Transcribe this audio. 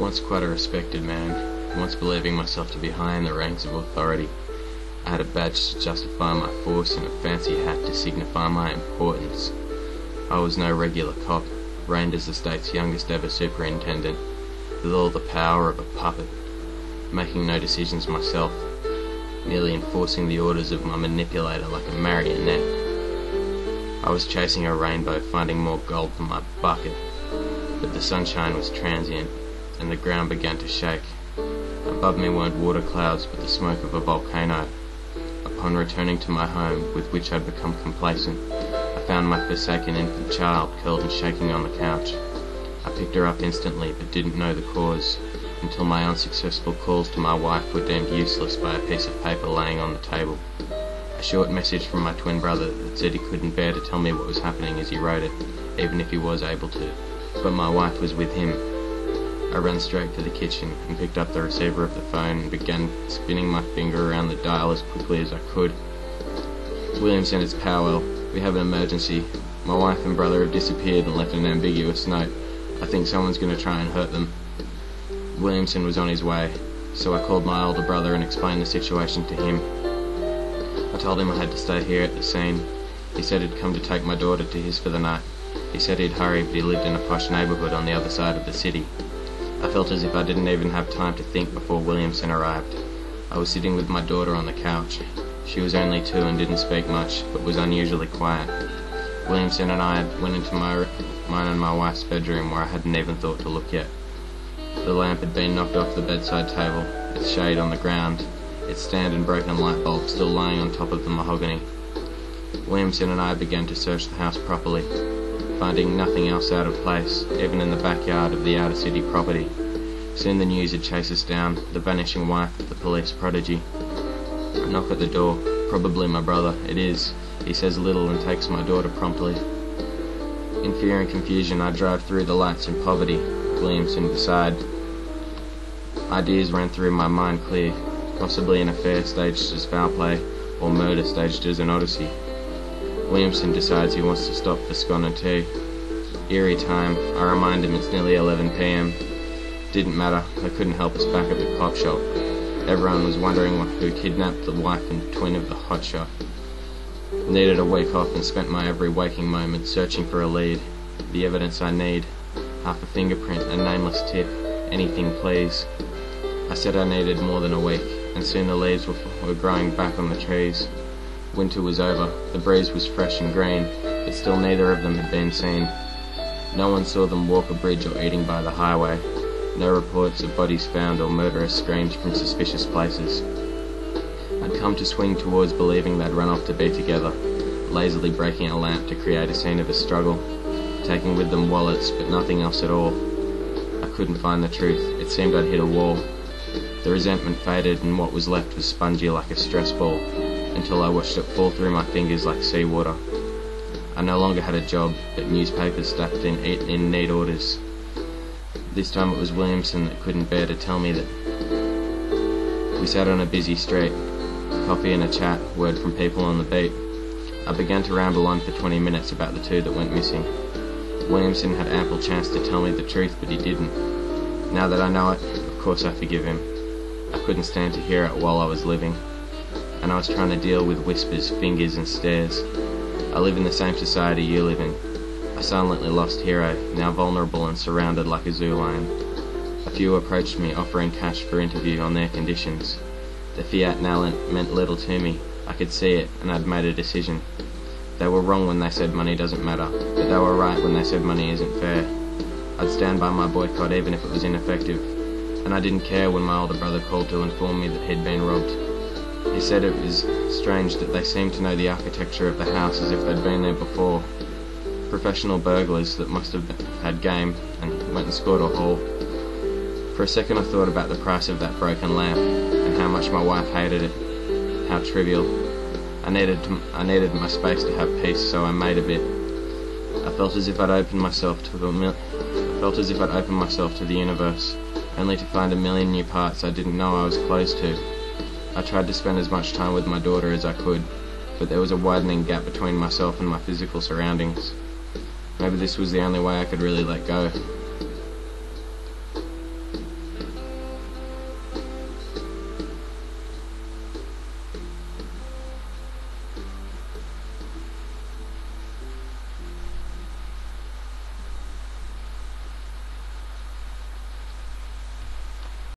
Once quite a respected man, once believing myself to be high in the ranks of authority, I had a badge to justify my force and a fancy hat to signify my importance. I was no regular cop, reigned as the state's youngest ever superintendent, with all the power of a puppet, making no decisions myself, merely enforcing the orders of my manipulator like a marionette. I was chasing a rainbow, finding more gold for my bucket, but the sunshine was transient, and the ground began to shake. Above me weren't water clouds, but the smoke of a volcano. Upon returning to my home, with which I'd become complacent, I found my forsaken infant child curled and shaking on the couch. I picked her up instantly, but didn't know the cause, until my unsuccessful calls to my wife were deemed useless by a piece of paper laying on the table. A short message from my twin brother that said he couldn't bear to tell me what was happening as he wrote it, even if he was able to, but my wife was with him. I ran straight to the kitchen and picked up the receiver of the phone and began spinning my finger around the dial as quickly as I could. Williamson, it's Powell. We have an emergency. My wife and brother have disappeared and left an ambiguous note. I think someone's going to try and hurt them. Williamson was on his way, so I called my older brother and explained the situation to him. I told him I had to stay here at the scene. He said he'd come to take my daughter to his for the night. He said he'd hurry, but he lived in a posh neighbourhood on the other side of the city. I felt as if I didn't even have time to think before Williamson arrived. I was sitting with my daughter on the couch. She was only 2 and didn't speak much, but was unusually quiet. Williamson and I went into mine and my wife's bedroom, where I hadn't even thought to look yet. The lamp had been knocked off the bedside table, its shade on the ground, its stand and broken light bulb still lying on top of the mahogany. Williamson and I began to search the house properly, finding nothing else out of place, even in the backyard of the outer city property. Soon the news had chased us down, the vanishing wife of the police prodigy. I knock at the door, probably my brother. It is. He says little and takes my daughter promptly. In fear and confusion I drive through the lights in poverty, Williamson beside. Ideas ran through my mind clear, possibly an affair staged as foul play, or murder staged as an odyssey. Williamson decides he wants to stop for scone and tea. Eerie time. I remind him it's nearly 11 p.m. Didn't matter, I couldn't help us back at the cop shop. Everyone was wondering who kidnapped the wife and twin of the hotshot. Needed a week off and spent my every waking moment searching for a lead. The evidence I need. Half a fingerprint, a nameless tip. Anything, please. I said I needed more than a week, and soon the leaves were growing back on the trees. Winter was over, the breeze was fresh and green, but still neither of them had been seen. No one saw them walk a bridge or eating by the highway. No reports of bodies found or murderous screams from suspicious places. I'd come to swing towards believing they'd run off to be together, lazily breaking a lamp to create a scene of a struggle, taking with them wallets but nothing else at all. I couldn't find the truth. It seemed I'd hit a wall. The resentment faded and what was left was spongy like a stress ball, until I watched it fall through my fingers like seawater. I no longer had a job, but newspapers stacked in neat orders. This time it was Williamson that couldn't bear to tell me that. We sat on a busy street, coffee and a chat, word from people on the beat. I began to ramble on for 20 minutes about the 2 that went missing. Williamson had ample chance to tell me the truth, but he didn't. Now that I know it, of course I forgive him. I couldn't stand to hear it while I was living, and I was trying to deal with whispers, fingers and stares. I live in the same society you live in. A silently lost hero, now vulnerable and surrounded like a zoo lion. A few approached me, offering cash for interview on their conditions. The fiat now meant little to me. I could see it, and I'd made a decision. They were wrong when they said money doesn't matter, but they were right when they said money isn't fair. I'd stand by my boycott even if it was ineffective, and I didn't care when my older brother called to inform me that he'd been robbed. He said it was strange that they seemed to know the architecture of the house as if they'd been there before. Professional burglars that must have had game and went and scored a haul. For a second I thought about the price of that broken lamp, and how much my wife hated it. How trivial. I needed my space to have peace, so I made a bit. I felt as if I'd opened myself to the universe, only to find a million new parts I didn't know I was closed to. I tried to spend as much time with my daughter as I could, but there was a widening gap between myself and my physical surroundings. Maybe this was the only way I could really let go.